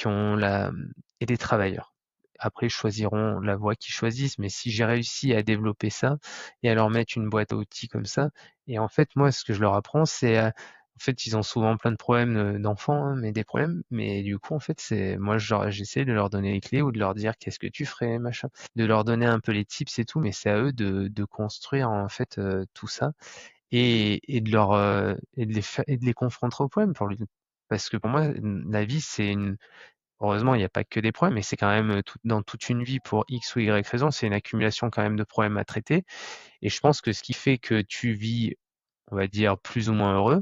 et des travailleurs. Après, ils choisiront la voie qu'ils choisissent, mais si j'ai réussi à développer ça et à leur mettre une boîte à outils comme ça, et en fait, moi, ce que je leur apprends, c'est, en fait, ils ont souvent plein de problèmes, d'enfants, hein, mais des problèmes, mais du coup, en fait, c'est moi, j'essaie de leur donner les clés ou de leur dire: «Qu'est-ce que tu ferais?» machin, de leur donner un peu les tips et tout, mais c'est à eux de construire, en fait, tout ça et de leur, et de les confronter aux problèmes pour lui, parce que pour moi, la vie, c'est une heureusement, il n'y a pas que des problèmes, mais c'est quand même, dans toute une vie pour X ou Y raison, c'est une accumulation quand même de problèmes à traiter. Et je pense que ce qui fait que tu vis, on va dire, plus ou moins heureux,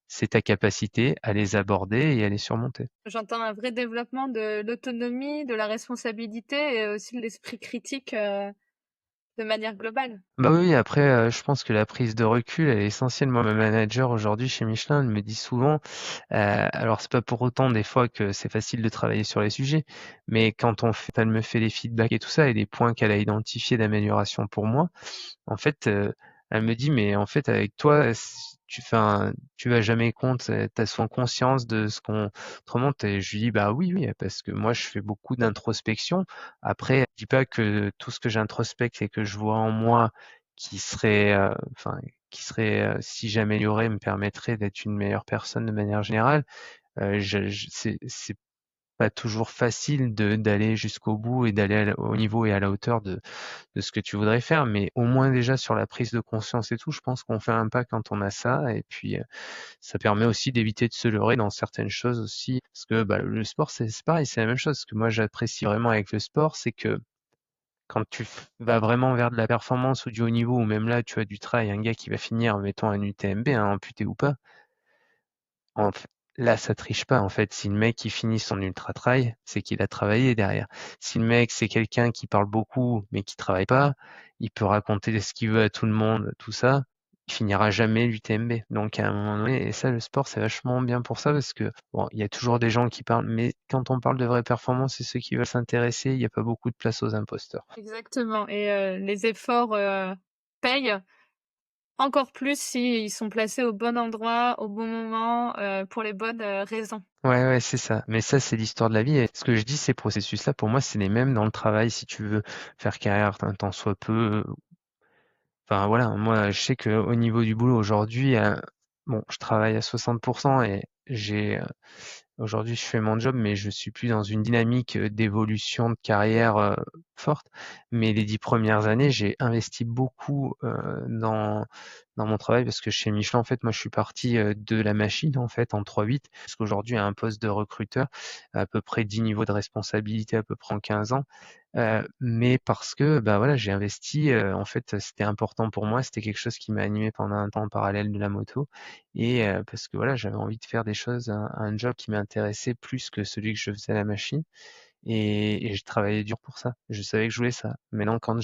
c'est ta capacité à les aborder et à les surmonter. J'entends un vrai développement de l'autonomie, de la responsabilité et aussi de l'esprit critique, de manière globale. Bah oui, après, je pense que la prise de recul, elle est essentielle. Moi, ma manager aujourd'hui chez Michelin, elle me dit souvent, alors c'est pas pour autant des fois que c'est facile de travailler sur les sujets, mais quand elle me fait les feedbacks et tout ça et les points qu'elle a identifiés d'amélioration pour moi, en fait, elle me dit: «Mais en fait, avec toi, tu vas jamais compte, tu as souvent conscience de ce qu'on te remonte?» Et je lui dis: «Bah oui, oui, parce que moi, je fais beaucoup d'introspection». Après, je dis pas que tout ce que j'introspecte et que je vois en moi qui serait, si j'améliorais, me permettrait d'être une meilleure personne de manière générale. Je c'est pas toujours facile d'aller jusqu'au bout et d'aller au niveau et à la hauteur de ce que tu voudrais faire, mais au moins déjà sur la prise de conscience et tout, je pense qu'on fait un pas quand on a ça et puis, ça permet aussi d'éviter de se leurrer dans certaines choses aussi. Parce que, bah, le sport, c'est pareil, c'est la même chose. Ce que moi j'apprécie vraiment avec le sport, c'est que quand vas vraiment vers de la performance ou du haut niveau ou même là, tu as du travail, un gars qui va finir, mettons un UTMB, hein, amputé ou pas, en f là, ça triche pas, en fait. Si le mec, il finit son ultra trail, c'est qu'il a travaillé derrière. Si le mec, c'est quelqu'un qui parle beaucoup, mais qui travaille pas, il peut raconter ce qu'il veut à tout le monde, tout ça, il finira jamais l'UTMB. Donc à un moment donné et ça, le sport, c'est vachement bien pour ça parce que, bon, il y a toujours des gens qui parlent, mais quand on parle de vraies performances et ceux qui veulent s'intéresser, il y a pas beaucoup de place aux imposteurs. Exactement et les efforts, payent encore plus s'ils sont placés au bon endroit, au bon moment, pour les bonnes, raisons. Ouais, ouais, c'est ça. Mais ça, c'est l'histoire de la vie. Et ce que je dis, ces processus-là, pour moi, c'est les mêmes dans le travail. Si tu veux faire carrière, un tant soit peu. Enfin, voilà, moi, je sais qu'au niveau du boulot aujourd'hui, bon, je travaille à 60% et aujourd'hui, je fais mon job, mais je suis plus dans une dynamique d'évolution de carrière forte. Mais les 10 premières années, j'ai investi beaucoup dans mon travail parce que chez Michelin, en fait, moi, je suis parti de la machine, en fait, en 3-8, parce qu'aujourd'hui, à un poste de recruteur, à peu près 10 niveaux de responsabilité, à peu près en 15 ans. Mais parce que, bah voilà, j'ai investi, en fait, c'était important pour moi, c'était quelque chose qui m'a animé pendant un temps en parallèle de la moto et parce que voilà, j'avais envie de faire des choses, un job qui m'intéressait plus que celui que je faisais à la machine et j'ai travaillé dur pour ça. Je savais que je voulais ça. Maintenant quand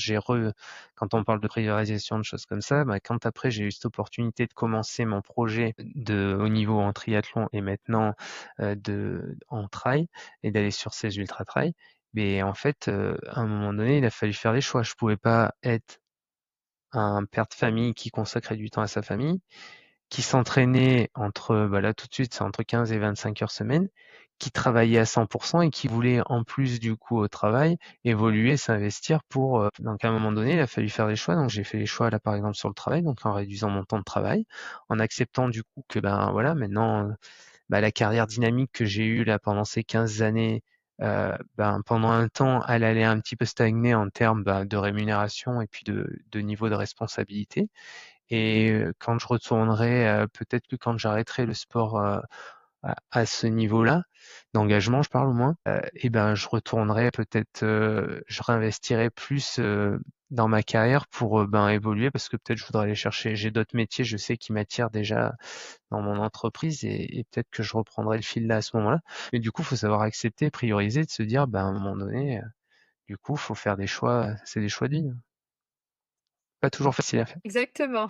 on parle de priorisation, de choses comme ça, bah, quand après j'ai eu cette opportunité de commencer mon projet de haut niveau en triathlon et maintenant, en trail et d'aller sur ces ultra trails, mais en fait, à un moment donné, il a fallu faire des choix. Je pouvais pas être un père de famille qui consacrait du temps à sa famille, qui s'entraînait bah là tout de suite, c'est entre 15 et 25 heures semaine, qui travaillait à 100% et qui voulait en plus du coup au travail évoluer, s'investir pour donc à un moment donné, il a fallu faire des choix. Donc j'ai fait les choix là par exemple sur le travail, donc en réduisant mon temps de travail, en acceptant du coup que ben voilà, maintenant bah, la carrière dynamique que j'ai eue là pendant ces 15 années, ben, pendant un temps, elle allait un petit peu stagner en termes, bah, de rémunération et puis de niveau de responsabilité. Et quand je retournerai, peut-être que quand j'arrêterai le sport, à ce niveau-là, d'engagement je parle au moins, et ben je retournerai peut-être, je réinvestirai plus, dans ma carrière pour, ben évoluer parce que peut-être je voudrais aller chercher j'ai d'autres métiers, je sais qui m'attirent déjà dans mon entreprise et peut-être que je reprendrai le fil là à ce moment-là. Mais du coup, faut savoir accepter, prioriser, de se dire, ben à un moment donné, du coup, faut faire des choix, c'est des choix de vie, hein. Pas toujours facile à faire. Exactement.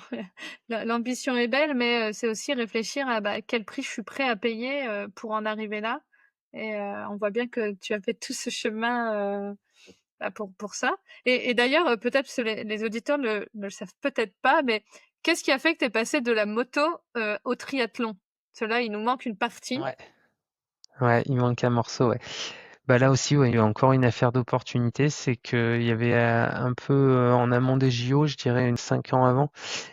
L'ambition est belle, mais c'est aussi réfléchir à, bah, quel prix je suis prêt à payer, pour en arriver là et on voit bien que tu as fait tout ce chemin, bah, pour ça et d'ailleurs, peut-être parce que les auditeurs ne le savent peut-être pas, mais qu'est-ce qui a fait que tu es passé de la moto, au triathlon? Parce que là, il nous manque une partie. Ouais. Ouais, il manque un morceau, ouais. Bah là aussi, ouais, il y a encore une affaire d'opportunité, c'est qu'il y avait un peu en amont des JO, je dirais 5 ans avant,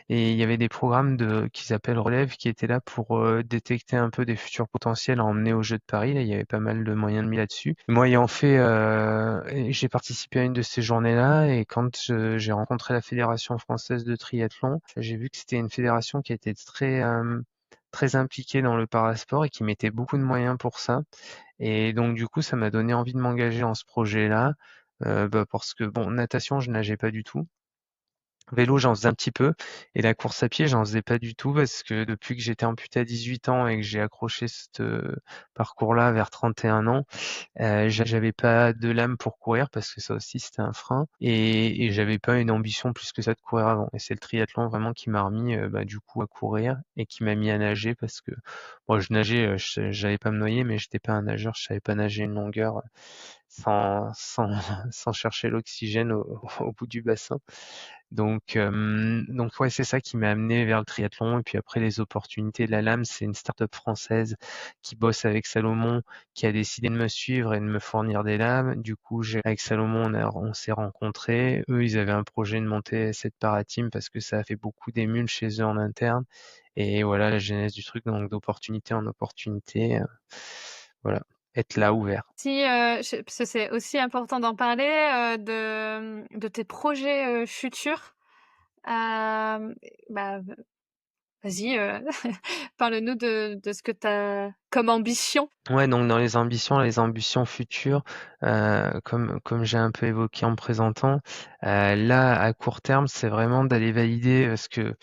et il y avait des programmes qui s'appellent Relève qui étaient là pour détecter un peu des futurs potentiels à emmener aux Jeux de Paris. Là, il y avait pas mal de moyens de mis là-dessus. Moi, ayant fait, j'ai participé à une de ces journées-là, et quand j'ai rencontré la Fédération française de triathlon, j'ai vu que c'était une fédération qui était très impliquée dans le parasport et qui mettait beaucoup de moyens pour ça. Et donc du coup, ça m'a donné envie de m'engager dans ce projet-là, bah, parce que bon, natation, je nageais pas du tout. Vélo, j'en faisais un petit peu et la course à pied, j'en faisais pas du tout parce que depuis que j'étais amputé à 18 ans et que j'ai accroché ce parcours-là vers 31 ans, j'avais pas de l'âme pour courir parce que ça aussi c'était un frein et j'avais pas une ambition plus que ça de courir avant. Et c'est le triathlon vraiment qui m'a remis du coup à courir et qui m'a mis à nager parce que moi je nageais, j'allais pas me noyer mais j'étais pas un nageur, je savais pas nager une longueur sans sans chercher l'oxygène au bout du bassin. Donc ouais, c'est ça qui m'a amené vers le triathlon et puis après les opportunités de la lame, c'est une start-up française qui bosse avec Salomon, qui a décidé de me suivre et de me fournir des lames. Du coup, avec Salomon, on s'est rencontrés. Eux, ils avaient un projet de monter cette parateam parce que ça a fait beaucoup d'émules chez eux en interne. Et voilà la genèse du truc, donc d'opportunité en opportunité. Voilà, être là ouvert. Si, parce que c'est aussi important d'en parler, de tes projets, futurs. Bah, vas-y, parle-nous de ce que tu as comme ambition. Ouais, donc dans les ambitions futures, comme j'ai un peu évoqué en me présentant, là, à court terme, c'est vraiment d'aller valider parce que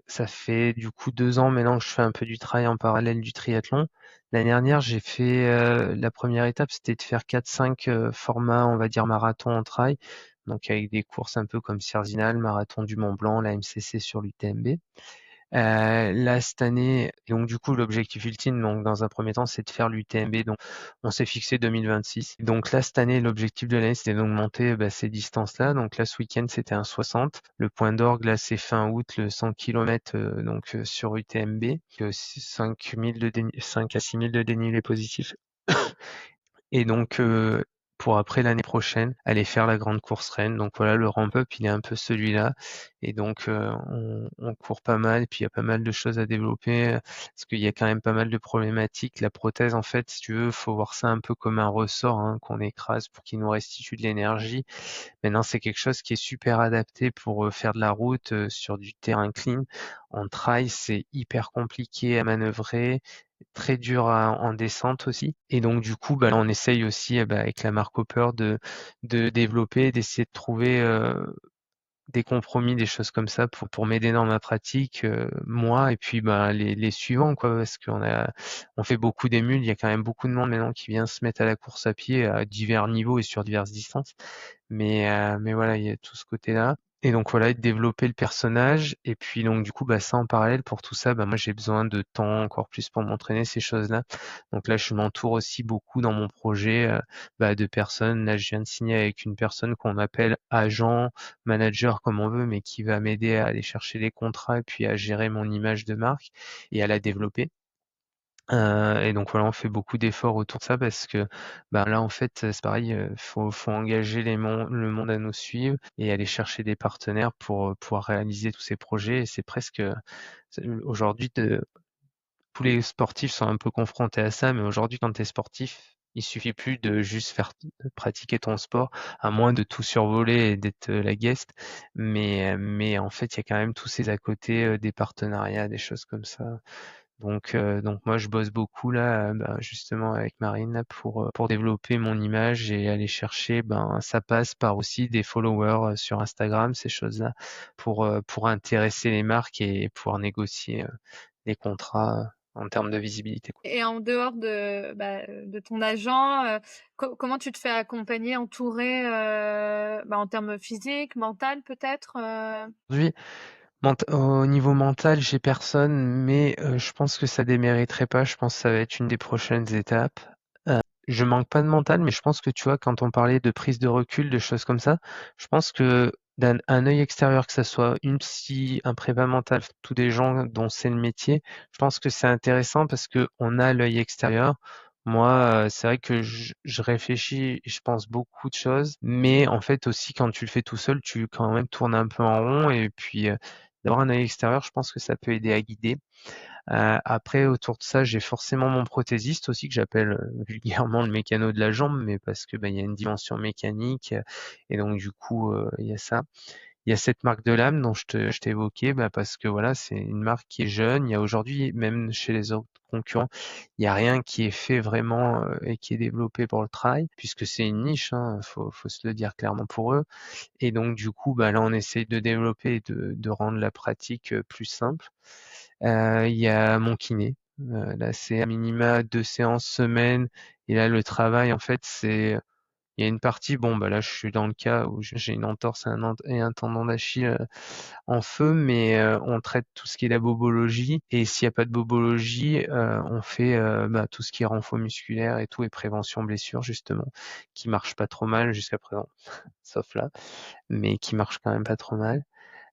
ça fait du coup 2 ans maintenant que je fais un peu du travail en parallèle du triathlon. L'année dernière, j'ai fait la première étape, c'était de faire 4-5 formats, on va dire marathon en trail, donc avec des courses un peu comme Cerzinal, Marathon du Mont Blanc, la MCC sur l'UTMB. Là, cette année, donc du coup, l'objectif ultime, donc dans un premier temps, c'est de faire l'UTMB. Donc, on s'est fixé 2026. Donc là, cette année, l'objectif de l'année, c'était d'augmenter ces distances-là. Donc là, ce week-end, c'était un 60. Le point d'orgue, là, c'est fin août, le 100 km sur UTMB. 5 à 6 000 de dénivelé positif. Et donc, pour après l'année prochaine, aller faire la grande course Rennes. Donc voilà, le ramp-up, il est un peu celui-là. Et donc, on court pas mal, puis il y a pas mal de choses à développer, parce qu'il y a quand même pas mal de problématiques. La prothèse, en fait, si tu veux, faut voir ça un peu comme un ressort hein, qu'on écrase pour qu'il nous restitue de l'énergie. Maintenant, c'est quelque chose qui est super adapté pour faire de la route sur du terrain clean. En trail, c'est hyper compliqué à manœuvrer, très dur en descente aussi. Et donc du coup, là, on essaye aussi avec la marque Hopper de développer, d'essayer de trouver des compromis, des choses comme ça pour m'aider dans ma pratique, moi et puis les suivants quoi, parce on fait beaucoup d'émules, il y a quand même beaucoup de monde maintenant qui vient se mettre à la course à pied à divers niveaux et sur diverses distances. Mais voilà, il y a tout ce côté-là. Et donc voilà, et de développer le personnage. Et puis donc du coup, ça en parallèle pour tout ça, moi j'ai besoin de temps encore plus pour m'entraîner ces choses-là. Donc là, je m'entoure aussi beaucoup dans mon projet de personnes. Là, je viens de signer avec une personne qu'on appelle agent, manager comme on veut, mais qui va m'aider à aller chercher les contrats et puis à gérer mon image de marque et à la développer. Et donc voilà, on fait beaucoup d'efforts autour de ça parce que là en fait c'est pareil, faut engager le monde à nous suivre et aller chercher des partenaires pour pouvoir réaliser tous ces projets. Et c'est presque aujourd'hui tous les sportifs sont un peu confrontés à ça, mais aujourd'hui quand tu es sportif, il suffit plus de juste faire pratiquer ton sport, à moins de tout survoler et d'être la guest. Mais en fait, il y a quand même tous ces à côté, des partenariats, des choses comme ça. Donc moi je bosse beaucoup là, justement avec Marine là pour développer mon image et aller chercher, ça passe par aussi des followers sur Instagram, ces choses-là, pour intéresser les marques et pouvoir négocier des contrats en termes de visibilité, quoi. Et en dehors de ton agent, comment tu te fais accompagner, entourer, en termes physiques, mental peut-être? Aujourd'hui, au niveau mental, j'ai personne, mais je pense que ça démériterait pas. Je pense que ça va être une des prochaines étapes. Je manque pas de mental, mais je pense que tu vois, quand on parlait de prise de recul, de choses comme ça, je pense que d'un un œil extérieur, que ça soit une psy, un prépa mental, tous des gens dont c'est le métier, je pense que c'est intéressant parce que on a l'œil extérieur. Moi, c'est vrai que je réfléchis et je pense beaucoup de choses, mais en fait aussi quand tu le fais tout seul, tu quand même tournes un peu en rond et puis d'avoir un œil extérieur, je pense que ça peut aider à guider. Après, autour de ça, j'ai forcément mon prothésiste aussi que j'appelle vulgairement le mécano de la jambe, mais parce que il y a une dimension mécanique et donc du coup il y a ça. Il y a cette marque de l'âme dont je t'ai évoqué, parce que voilà, c'est une marque qui est jeune. Il y a aujourd'hui, même chez les autres concurrents, il y a rien qui est fait vraiment et qui est développé pour le trail, puisque c'est une niche, hein, faut se le dire clairement pour eux. Et donc du coup, là, on essaye de développer et de rendre la pratique plus simple. Il y a mon kiné. Là, c'est à minima 2 séances semaine. Et là, le travail, en fait, il y a une partie, là, je suis dans le cas où j'ai une entorse et un tendon d'Achille en feu, mais on traite tout ce qui est la bobologie. Et s'il n'y a pas de bobologie, on fait tout ce qui est renfort musculaire et tout, et prévention blessure, justement, qui marche pas trop mal jusqu'à présent, sauf là, mais qui marche quand même pas trop mal.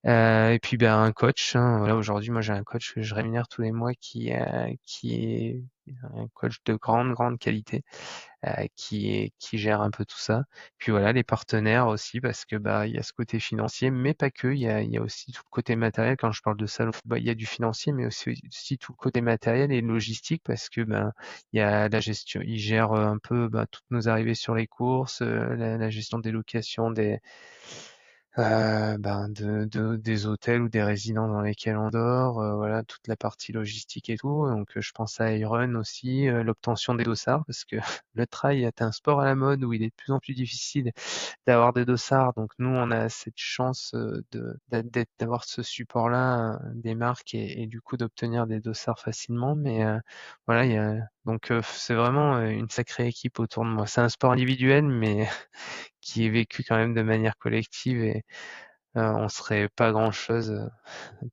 Et puis un coach, hein, voilà, aujourd'hui moi j'ai un coach que je rémunère tous les mois qui est un coach de grande qualité, qui gère un peu tout ça. Puis voilà, les partenaires aussi parce que il y a ce côté financier, mais pas que, il y a aussi tout le côté matériel. Quand je parle de ça, il y a du financier, mais aussi tout le côté matériel et logistique parce que il y a la gestion, ils gèrent un peu toutes nos arrivées sur les courses, la gestion des locations, des hôtels ou des résidences dans lesquels on dort, voilà, toute la partie logistique et tout. Donc, je pense à Iron aussi, l'obtention des dossards, parce que le trail est un sport à la mode où il est de plus en plus difficile d'avoir des dossards. Donc, nous, on a cette chance d'avoir ce support-là des marques et du coup d'obtenir des dossards facilement. Mais voilà, donc c'est vraiment une sacrée équipe autour de moi. C'est un sport individuel, mais qui est vécu quand même de manière collective et on serait pas grand-chose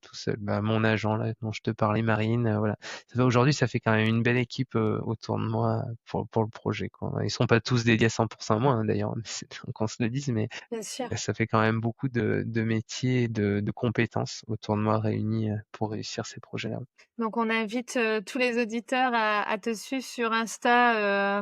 tout seul. Mon agent là dont je te parlais, Marine, voilà. Aujourd'hui, ça fait quand même une belle équipe autour de moi pour le projet, quoi. Ils sont pas tous dédiés à 100% à moi, hein, d'ailleurs, qu'on se le dise, mais Bien sûr. ça fait quand même beaucoup de métiers et de compétences autour de moi réunis pour réussir ces projets-là. Donc on invite, tous les auditeurs à te suivre sur Insta,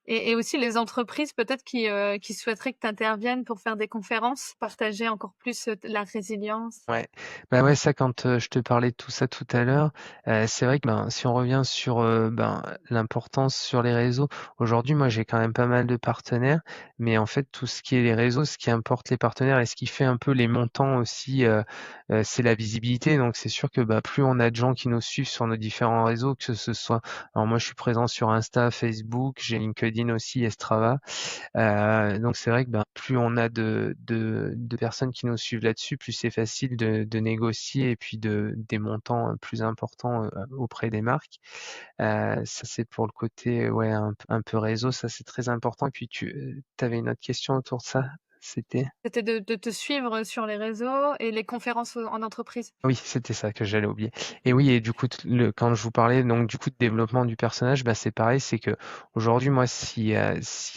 et aussi les entreprises peut-être qui souhaiteraient que tu interviennes pour faire des conférences, partager encore plus, la résilience. Ouais, ouais, ça quand je te parlais de tout ça tout à l'heure, c'est vrai que si on revient sur l'importance sur les réseaux, aujourd'hui moi j'ai quand même pas mal de partenaires, mais en fait tout ce qui est les réseaux, ce qui importe les partenaires et ce qui fait un peu les montants aussi, c'est la visibilité. Donc c'est sûr que plus on a de gens qui nous suivent sur nos différents réseaux, que ce soit, alors moi je suis présent sur Insta, Facebook, j'ai LinkedIn aussi et Strava. Donc c'est vrai que plus on a de personnes qui nous suivent là-dessus, plus c'est facile de négocier et puis des montants plus importants auprès des marques. Ça c'est pour le côté ouais un peu réseau, ça c'est très important. Et puis tu avais une autre question autour de ça, c'était? C'était de te suivre sur les réseaux et les conférences en entreprise. Oui, c'était ça que j'allais oublier. Et oui, et du coup, quand je vous parlais donc du coup de développement du personnage, c'est pareil, c'est que aujourd'hui, moi, si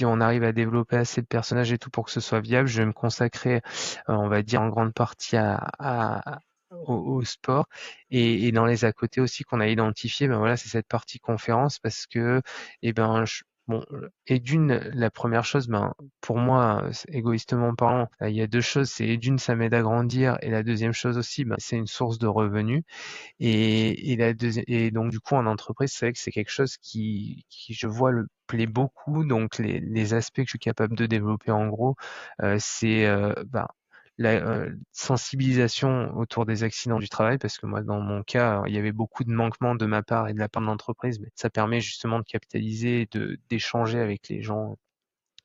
on arrive à développer assez de personnages et tout pour que ce soit viable, je vais me consacrer, on va dire en grande partie au sport et dans les à côté aussi qu'on a identifié, voilà, c'est cette partie conférence parce que, bon, et la première chose, pour moi, égoïstement parlant, il y a 2 choses, c'est d'une, ça m'aide à grandir et la deuxième chose aussi, c'est une source de revenus et donc du coup en entreprise, c'est vrai que c'est quelque chose qui je vois le plaît beaucoup donc les aspects que je suis capable de développer en gros, c'est, la, sensibilisation autour des accidents du travail parce que moi dans mon cas, il y avait beaucoup de manquements de ma part et de la part de l'entreprise, mais ça permet justement de capitaliser et d'échanger avec les gens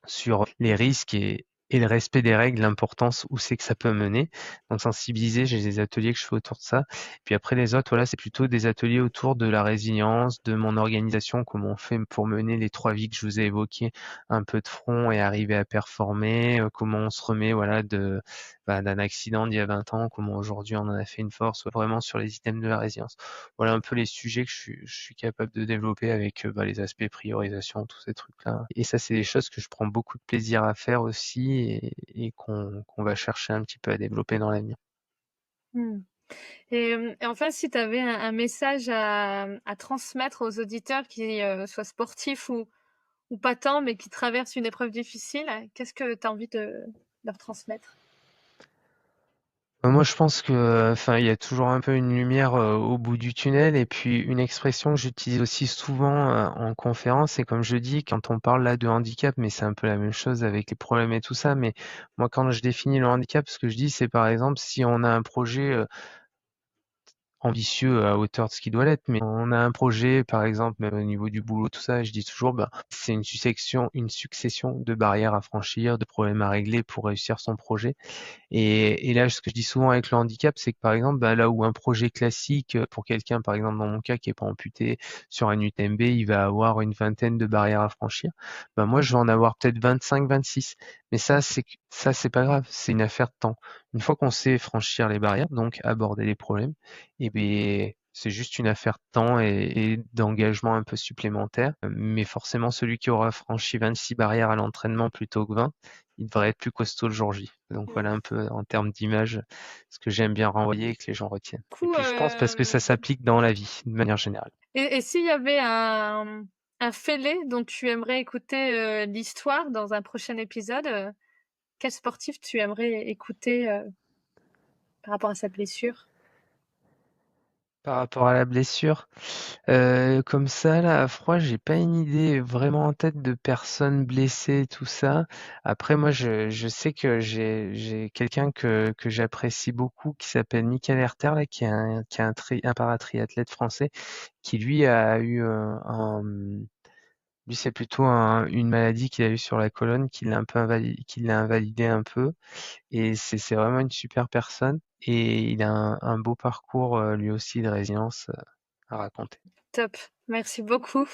sur les risques et le respect des règles, l'importance où c'est que ça peut mener. Donc sensibiliser, j'ai des ateliers que je fais autour de ça. Puis après les autres, voilà, c'est plutôt des ateliers autour de la résilience, de mon organisation, comment on fait pour mener les 3 vies que je vous ai évoquées, un peu de front et arriver à performer, comment on se remet voilà d'un accident d'il y a 20 ans, comment aujourd'hui on en a fait une force, vraiment sur les items de la résilience. Voilà un peu les sujets que je suis capable de développer avec les aspects priorisation, tous ces trucs-là. Et ça, c'est des choses que je prends beaucoup de plaisir à faire aussi et qu'on va chercher un petit peu à développer dans l'avenir. Mmh. Et enfin, si tu avais un message à transmettre aux auditeurs qui, soient sportifs ou pas tant, mais qui traversent une épreuve difficile, qu'est-ce que tu as envie de leur transmettre? Moi, je pense que, enfin, il y a toujours un peu une lumière au bout du tunnel. Et puis, une expression que j'utilise aussi souvent en conférence, et comme je dis, quand on parle là de handicap, mais c'est un peu la même chose avec les problèmes et tout ça. Mais moi, quand je définis le handicap, ce que je dis, c'est par exemple, si on a un projet ambitieux à hauteur de ce qui doit l'être, mais on a un projet, par exemple, même au niveau du boulot, tout ça, je dis toujours, c'est une succession de barrières à franchir, de problèmes à régler pour réussir son projet. Et là, ce que je dis souvent avec le handicap, c'est que par exemple, là où un projet classique, pour quelqu'un, par exemple dans mon cas, qui est pas amputé, sur un UTMB, il va avoir une vingtaine de barrières à franchir. Moi, je vais en avoir peut-être 25, 26. Mais ça, c'est pas grave, c'est une affaire de temps. Une fois qu'on sait franchir les barrières, donc aborder les problèmes, et ben c'est juste une affaire de temps et d'engagement un peu supplémentaire. Mais forcément, celui qui aura franchi 26 barrières à l'entraînement plutôt que 20, il devrait être plus costaud le jour J. Donc voilà un peu en termes d'image ce que j'aime bien renvoyer et que les gens retiennent. Du Et coup, puis je pense parce que ça s'applique dans la vie de manière générale. et s'il y avait un fêlé dont tu aimerais écouter l'histoire dans un prochain épisode, quel sportif tu aimerais écouter par rapport à sa blessure? Par rapport à la blessure, comme ça là, à froid, j'ai pas une idée vraiment en tête de personnes blessées, tout ça. Après moi, je sais que j'ai quelqu'un que j'apprécie beaucoup qui s'appelle Michael Herter là, qui est un paratriathlète français qui lui a eu, lui c'est plutôt une maladie qu'il a eue sur la colonne qui l'a invalidé un peu. Et c'est vraiment une super personne et il a un beau parcours, lui aussi de résilience, à raconter. Top, merci beaucoup.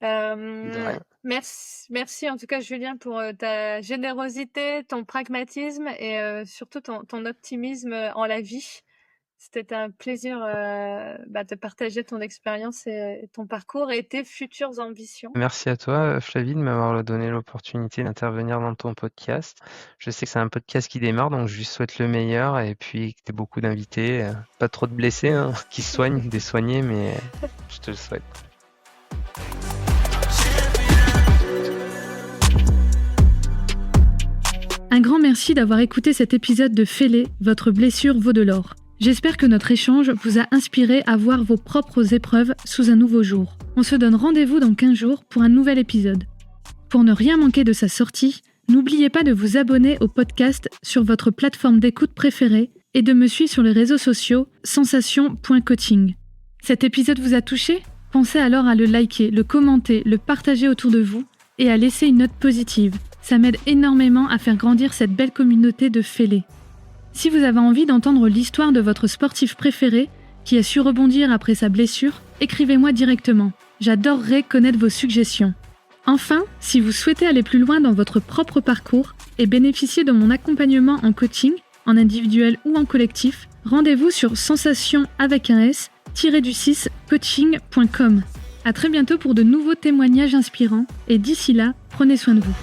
De rien. Merci en tout cas Julien pour ta générosité, ton pragmatisme et surtout ton optimisme en la vie. C'était un plaisir de partager ton expérience et ton parcours et tes futures ambitions. Merci à toi, Flavie, de m'avoir donné l'opportunité d'intervenir dans ton podcast. Je sais que c'est un podcast qui démarre, donc je lui souhaite le meilleur et puis que tu aies beaucoup d'invités, pas trop de blessés, hein, qui se soignent, des soignés, mais je te le souhaite. Un grand merci d'avoir écouté cet épisode de Fêlé, votre blessure vaut de l'or. J'espère que notre échange vous a inspiré à voir vos propres épreuves sous un nouveau jour. On se donne rendez-vous dans 15 jours pour un nouvel épisode. Pour ne rien manquer de sa sortie, n'oubliez pas de vous abonner au podcast sur votre plateforme d'écoute préférée et de me suivre sur les réseaux sociaux sensation.coaching. Cet épisode vous a touché ? Pensez alors à le liker, le commenter, le partager autour de vous et à laisser une note positive. Ça m'aide énormément à faire grandir cette belle communauté de fêlés. Si vous avez envie d'entendre l'histoire de votre sportif préféré qui a su rebondir après sa blessure, écrivez-moi directement. J'adorerais connaître vos suggestions. Enfin, si vous souhaitez aller plus loin dans votre propre parcours et bénéficier de mon accompagnement en coaching, en individuel ou en collectif, rendez-vous sur sensation-coaching.com. À très bientôt pour de nouveaux témoignages inspirants et d'ici là, prenez soin de vous.